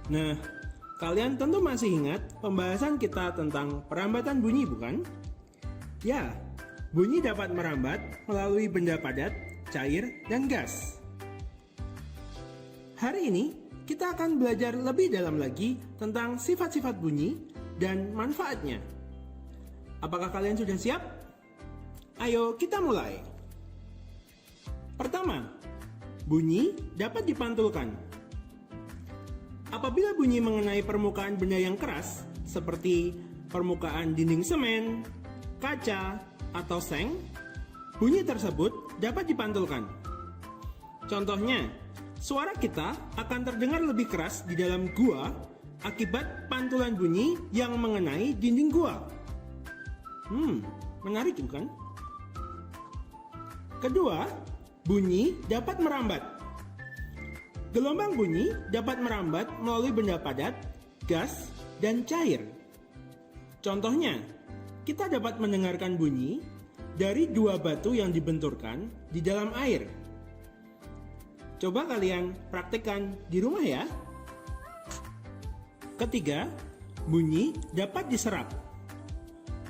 Nah, kalian tentu masih ingat pembahasan kita tentang perambatan bunyi, bukan? Ya, bunyi dapat merambat melalui benda padat, cair, dan gas. Hari ini, kita akan belajar lebih dalam lagi tentang sifat-sifat bunyi dan manfaatnya. Apakah kalian sudah siap? Ayo kita mulai. Pertama, bunyi dapat dipantulkan. Apabila bunyi mengenai permukaan benda yang keras, seperti permukaan dinding semen, kaca, atau seng, bunyi tersebut dapat dipantulkan. Contohnya, suara kita akan terdengar lebih keras di dalam gua akibat pantulan bunyi yang mengenai dinding gua. Menarik bukan? Kedua, bunyi dapat merambat. Gelombang bunyi dapat merambat melalui benda padat, gas, dan cair. Contohnya, kita dapat mendengarkan bunyi dari dua batu yang dibenturkan di dalam air. Coba kalian praktekkan di rumah ya. Ketiga, bunyi dapat diserap.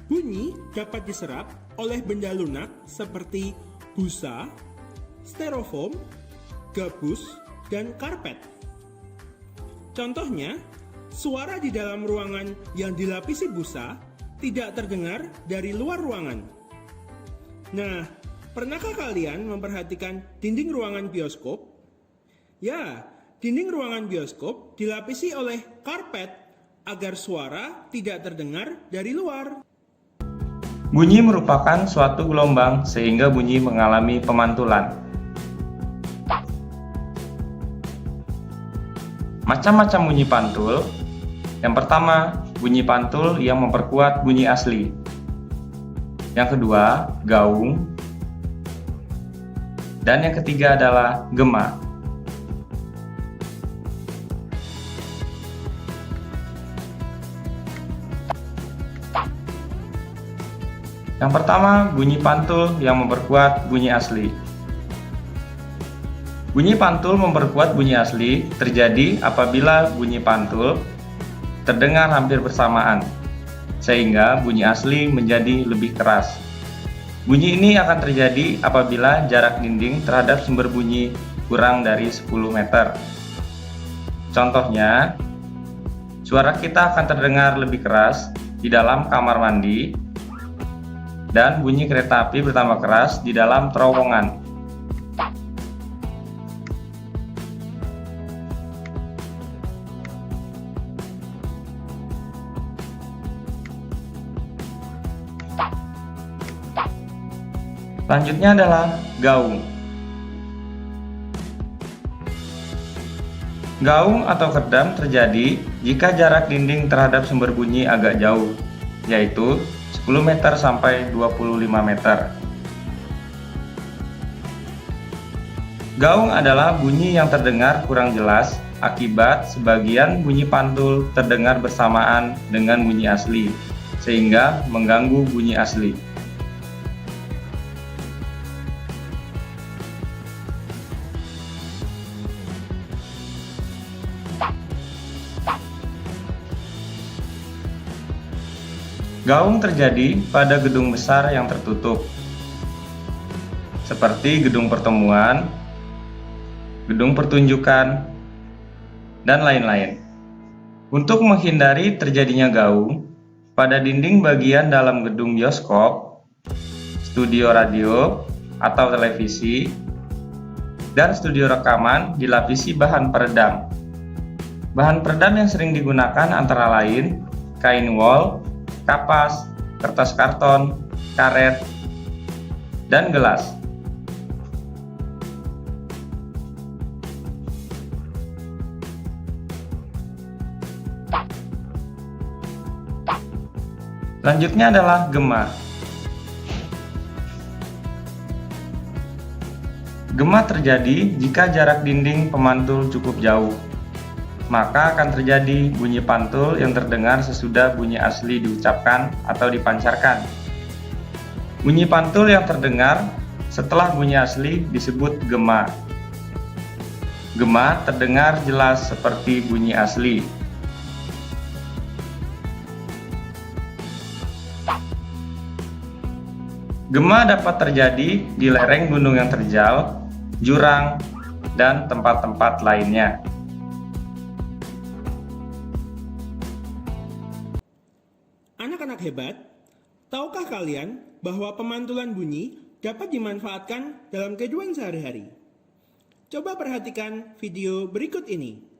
Bunyi dapat diserap oleh benda lunak seperti busa, styrofoam, gabus, dan karpet. Contohnya, suara di dalam ruangan yang dilapisi busa tidak terdengar dari luar ruangan. Nah, pernahkah kalian memperhatikan dinding ruangan bioskop? Ya, dinding ruangan bioskop dilapisi oleh karpet agar suara tidak terdengar dari luar. Bunyi merupakan suatu gelombang sehingga bunyi mengalami pemantulan. Macam-macam bunyi pantul. Yang pertama, bunyi pantul yang memperkuat bunyi asli. Yang kedua, gaung. Dan yang ketiga adalah gema. Yang pertama, bunyi pantul yang memperkuat bunyi asli. Bunyi pantul memperkuat bunyi asli terjadi apabila bunyi pantul terdengar hampir bersamaan, sehingga bunyi asli menjadi lebih keras. Bunyi ini akan terjadi apabila jarak dinding terhadap sumber bunyi kurang dari 10 meter. Contohnya, suara kita akan terdengar lebih keras di dalam kamar mandi, dan bunyi kereta api bertambah keras di dalam terowongan. Selanjutnya adalah gaung. Gaung atau kedam terjadi jika jarak dinding terhadap sumber bunyi agak jauh, yaitu 10 meter sampai 25 meter. Gaung adalah bunyi yang terdengar kurang jelas akibat sebagian bunyi pantul terdengar bersamaan dengan bunyi asli, sehingga mengganggu bunyi asli. Gaung terjadi pada gedung besar yang tertutup, seperti gedung pertemuan, gedung pertunjukan, dan lain-lain. Untuk menghindari terjadinya gaung, pada dinding bagian dalam gedung bioskop, studio radio atau televisi, dan studio rekaman dilapisi bahan peredam. Bahan peredam yang sering digunakan antara lain kain wol, kapas, kertas karton, karet, dan gelas. Selanjutnya adalah gema. Gema terjadi jika jarak dinding pemantul cukup jauh. Maka akan terjadi bunyi pantul yang terdengar sesudah bunyi asli diucapkan atau dipancarkan. Bunyi pantul yang terdengar setelah bunyi asli disebut gema. Gema terdengar jelas seperti bunyi asli. Gema dapat terjadi di lereng gunung yang terjal, jurang, dan tempat-tempat lainnya. Anak-anak hebat, tahukah kalian bahwa pemantulan bunyi dapat dimanfaatkan dalam kehidupan sehari-hari? Coba perhatikan video berikut ini.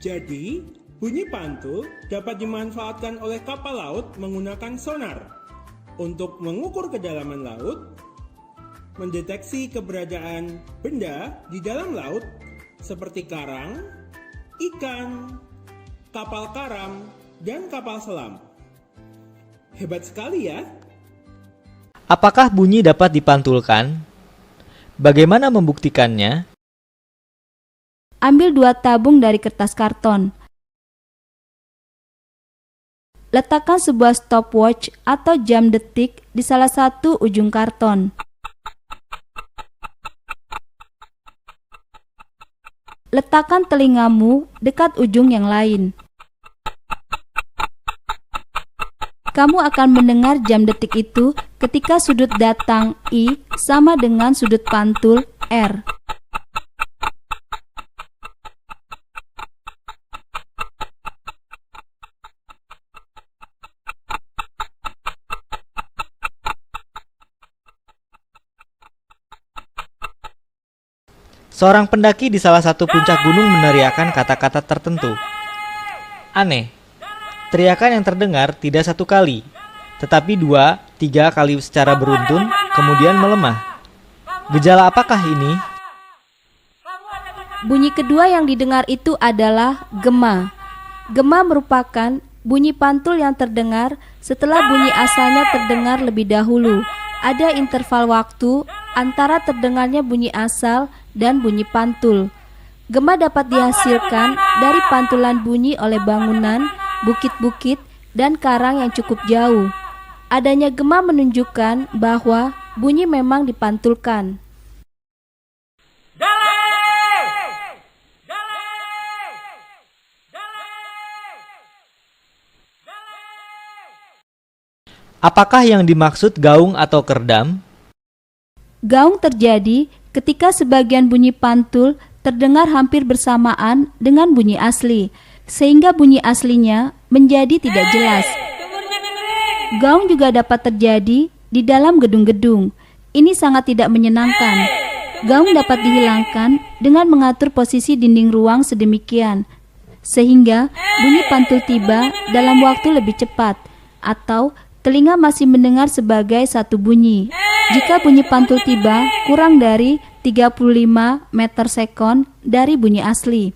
Jadi, bunyi pantul dapat dimanfaatkan oleh kapal laut menggunakan sonar untuk mengukur kedalaman laut, mendeteksi keberadaan benda di dalam laut seperti karang, ikan, kapal karam, dan kapal selam. Hebat sekali ya! Apakah bunyi dapat dipantulkan? Bagaimana membuktikannya? Ambil 2 tabung dari kertas karton. Letakkan sebuah stopwatch atau jam detik di salah satu ujung karton. Letakkan telingamu dekat ujung yang lain. Kamu akan mendengar jam detik itu ketika sudut datang I sama dengan sudut pantul R. Seorang pendaki di salah satu puncak gunung meneriakkan kata-kata tertentu. Aneh, teriakan yang terdengar tidak 1 kali, tetapi 2-3 kali secara beruntun, kemudian melemah. Gejala apakah ini? Bunyi kedua yang didengar itu adalah gema. Gema merupakan bunyi pantul yang terdengar setelah bunyi asalnya terdengar lebih dahulu. Ada interval waktu antara terdengarnya bunyi asal dan bunyi pantul. Gema dapat dihasilkan dari pantulan bunyi oleh bangunan, bukit-bukit, dan karang yang cukup jauh. Adanya gema menunjukkan bahwa bunyi memang dipantulkan. Apakah yang dimaksud gaung atau kerdam? Gaung terjadi ketika sebagian bunyi pantul terdengar hampir bersamaan dengan bunyi asli, sehingga bunyi aslinya menjadi tidak jelas. Gaung juga dapat terjadi di dalam gedung-gedung. Ini sangat tidak menyenangkan. Gaung dapat dihilangkan dengan mengatur posisi dinding ruang sedemikian, sehingga bunyi pantul tiba dalam waktu lebih cepat, atau telinga masih mendengar sebagai satu bunyi. Jika bunyi pantul tiba kurang dari 35 meter sekon dari bunyi asli.